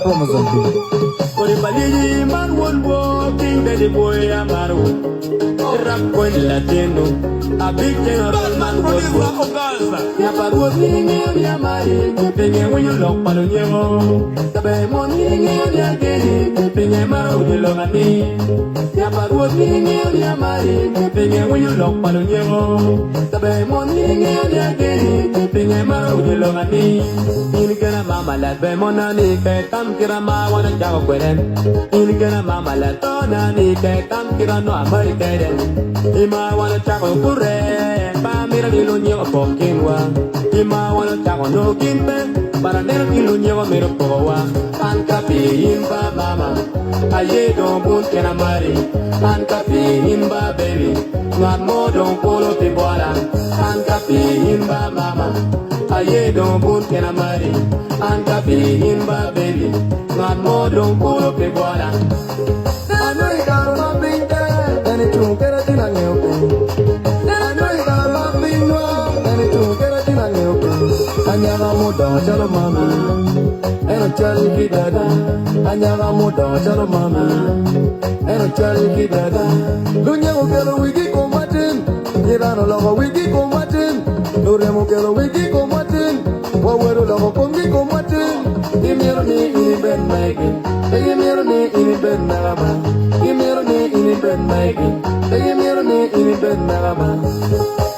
from Mozambique. For the Balili man one walking the boy Amaru. Rap boy Latino. A big general man producer Uganda. Nyapaco Yamari, Penny when you lock Palonero. The Baymon Yageni, Penny Mau de Lomani. Nyapaco Yamari, Penny when you lock Palonero. The Baymon Yageni, Penny Mau de Lomani. In Gana Mama Lat Baymonani, Tam Kirama, one and Jacqueline. In Gana Mama Latona, Tam Kirano, American. Ima wanna tackle Pure, Pamira Dilunia of Kinwa. Ima wanna tackle no Kinpen, but I never Dilunia of Mirapoa. And Capi in Ba Mama. Aye don't put can a marry. And Capi in Ba baby. Not more don't follow the border. And Capi in Ba Mama. Aye don't put can a marry. And Capi in Ba baby. Not more don't follow the border. I know you got a big day, and it won't get a thing on your own. I know you got a big one, and it won't get a thing on your own. I never moved on, tell mama, and I tell you dada. I never moved on, tell mama, and I tell you dada. Lunya will get a wiggy go Martin, you don't know a wiggy go Martin, no remo get a wiggy go Martin, what will love a congi go Martin, give me a knee in bed making. Give me a knee in bed, Narama. Give me a knee in bed, making. Give me a knee in bed, Narama.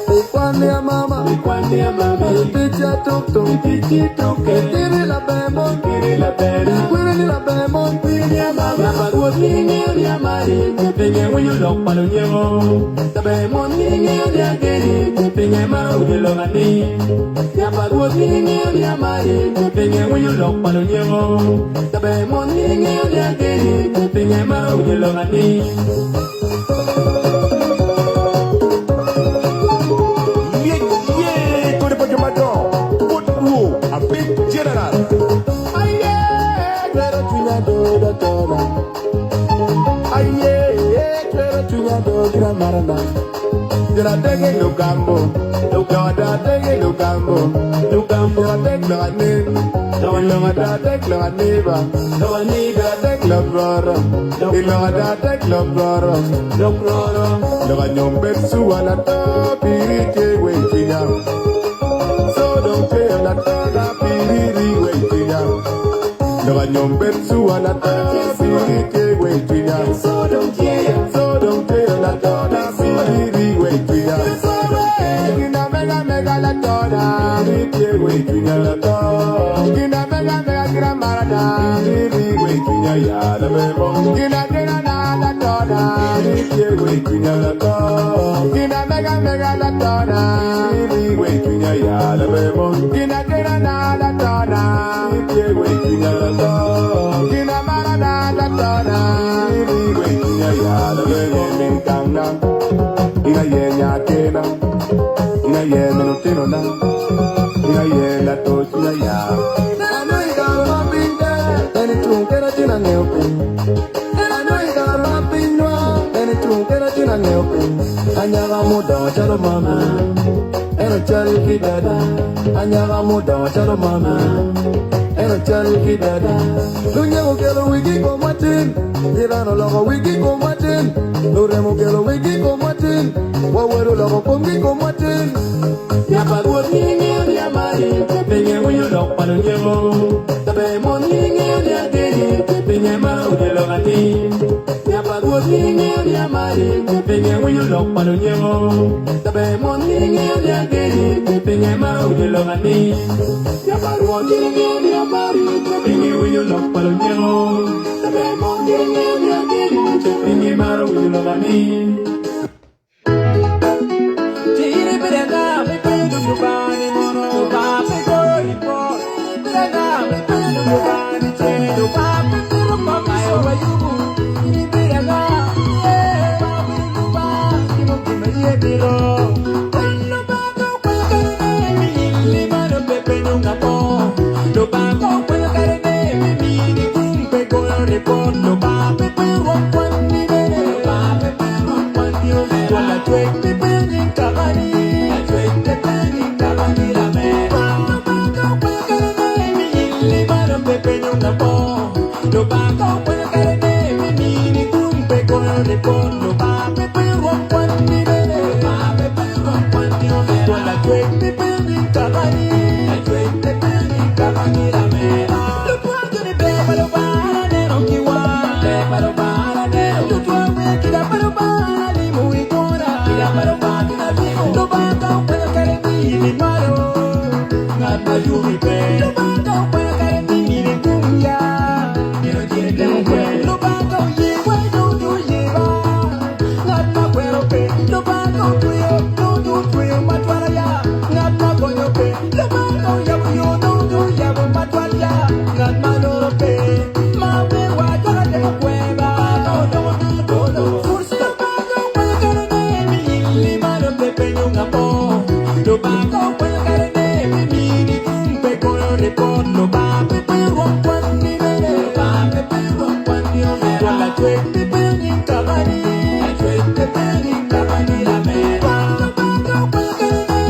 Equania Mama, Equania Mama, Teacher Tok, Teacher Tok, Kirilla Bemon, Kirilla Bemon, Kirilla Bemon, Kirilla Mama, but what in your Mari, Ping when you lock Palonero, the Bemon in your Gay, Ping a Mau de Lomani. But what in your Mari, Ping when you lock Palonero, the Bemon in your Gay, Ping a Mau de Lomani. A big general. Aye, quiero tuñado, Dodoth. Aye, quiero tuñado, Gimara. You're a taking no gambo. No God, taking no gambo. No gambo, take no name. No one take no neighbor. No neighbor, take no brother. No one take no brother. No brother. No one young Betsu and a top, waiting out. So don't fail at all. No one young Betsu and a top, waiting out. So don't fail at all. Waiting out. So don't fail. Gina mega la toda. Waiting out. Gina mega Gimara. Waiting out. Gina la toda. Waiting out. Gina mega la toda. Waiting out. Gina la toda. Waiting out. Gina mara la toda. Waiting out. Ina yenya kena, ina yenya no tino na, ina yenya tochina ya. Ano igama pinda, eni tungera tina neope. Ano igama pinwa, eni tungera tina neope. Anyaga muda chalo mama, eno chali kidada. Anyaga muda chalo mama, eno chali kidada. Lunya mukelo wiki ko Martin, irano logo wiki ko Martin. Loremo kelo wiki ko Martin, wawero logo kongi ko Martin. Nyapaco Yamari, Penny when you lock Palonero. The Baymon Yageni, Penny Mau de Lomani. Nyapaco Yamari, Penny when you lock Palonero. The Baymon Yageni, Penny Mau de Lomani. Nyapaco Yamari, Penny when you lock Palonero. The Baymon Yageni, Penny Mau de Lomani. lo bago puede carne mi mini cumpe con el porno pa pepe rompan mi bebé pa pepe rompan mi bebé con la chuete pepe cabani la chuete pepe cabani la mera lo puedo ni pepa lo para de no kiwa pepa lo para de lo puedo que da para ni muy cora ya para para lo bago puede carne mi maro nada yo mi pe lo bago puede carne mi cumbia quiero quiere lo bago ye bueno yo lleva nada puedo pe lo bago tuyo no yo tuyo matwala ya nada coño pe lo bago ya yo no yo ya matwala ya nada no pe ma me wa yo la tengo cueva no fursa lo bago puede carne mi mano te peño un amor lo bago puede carne mi cumpe con el report lo va pepe rompan ni bebé va pepe rompan ni bebé con la chuete peñi cabani la chuete peñi cabani la mera lo bago puede carne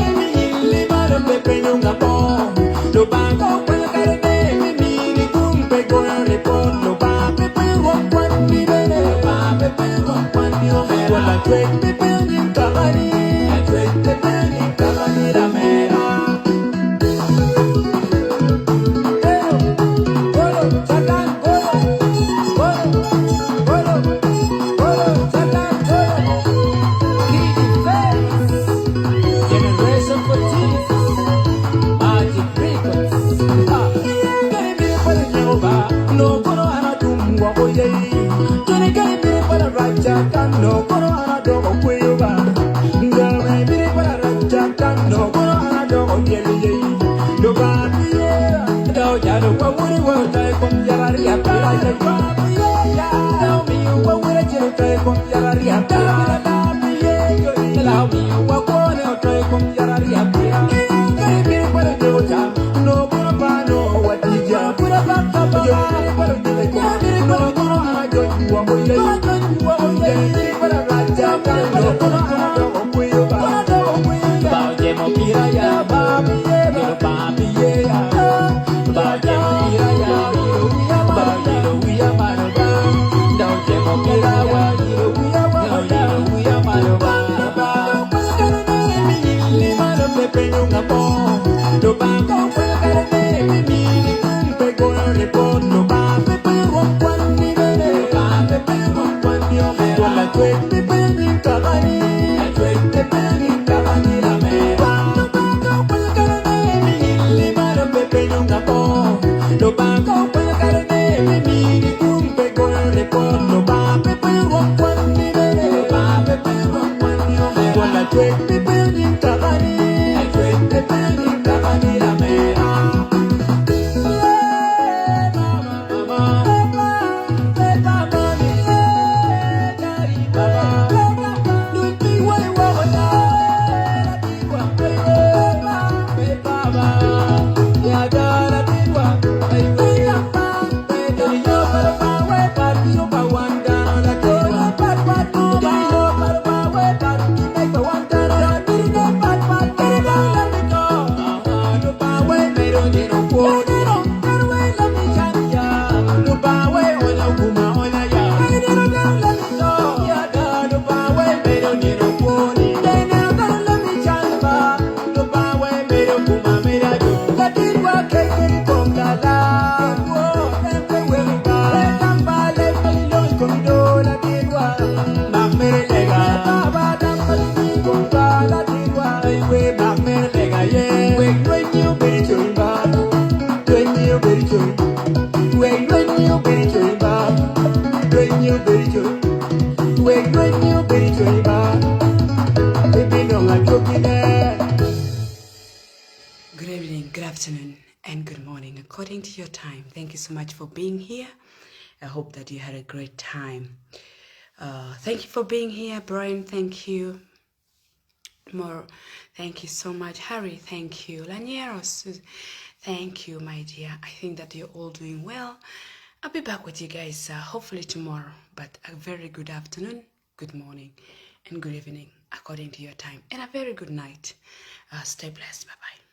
mi mano te peño un amor lo bago puede carne mi cumpe con el report lo va pepe rompan ni bebé va pepe rompan ni bebé con la chuete peñi cabani la chuete peñi cabani la mera no kono ana dogo kuyoba ngame bire para racha no kono ana dogo yeli do ba biera do ya do wa wuri wa tai kom yarari ya para ya ba biera do mi wa wuri je tai kom yarari ya para da biera la mi wa kono tai kom yarari ya para ngame bire para do ja no kono pa no wa ti ja pura ba ka ba bire para do ja bire para kono ana do wa mo ye para racha no kono ana dogo kuyoba ba je mo pira ya ba biera ba biera ba je mo pira ya ba yiro wiya maroba do je mo pira wa yiro wiya maroba ba mi maro me peño un amor do ba ko carne mi cumpe con el porno ba pepe rompan mi bebé ba pepe rompan mi bebé con la chuete peñi cabani la chuete peñi cabani la mera do ba ko carne mi maro me peño un amor do ba ko carne mi cumpe con el porno ba pepe rompan mi bebé ba pepe rompan mi bebé con la chuete peñi cabani la chuete peñi cabani la mera Good evening, good afternoon, and good morning, according to your time. Thank you so much for being here. I hope that you had a great time. Thank you for being here, Brian. Thank you. More. Thank you so much, Harry. Thank you, Lanieros. Thank you, my dear. I think that you're all doing well. I'll be back with you guys hopefully tomorrow. But a very good afternoon, good morning, and good evening, according to your time, and a very good night. Stay blessed. Bye bye.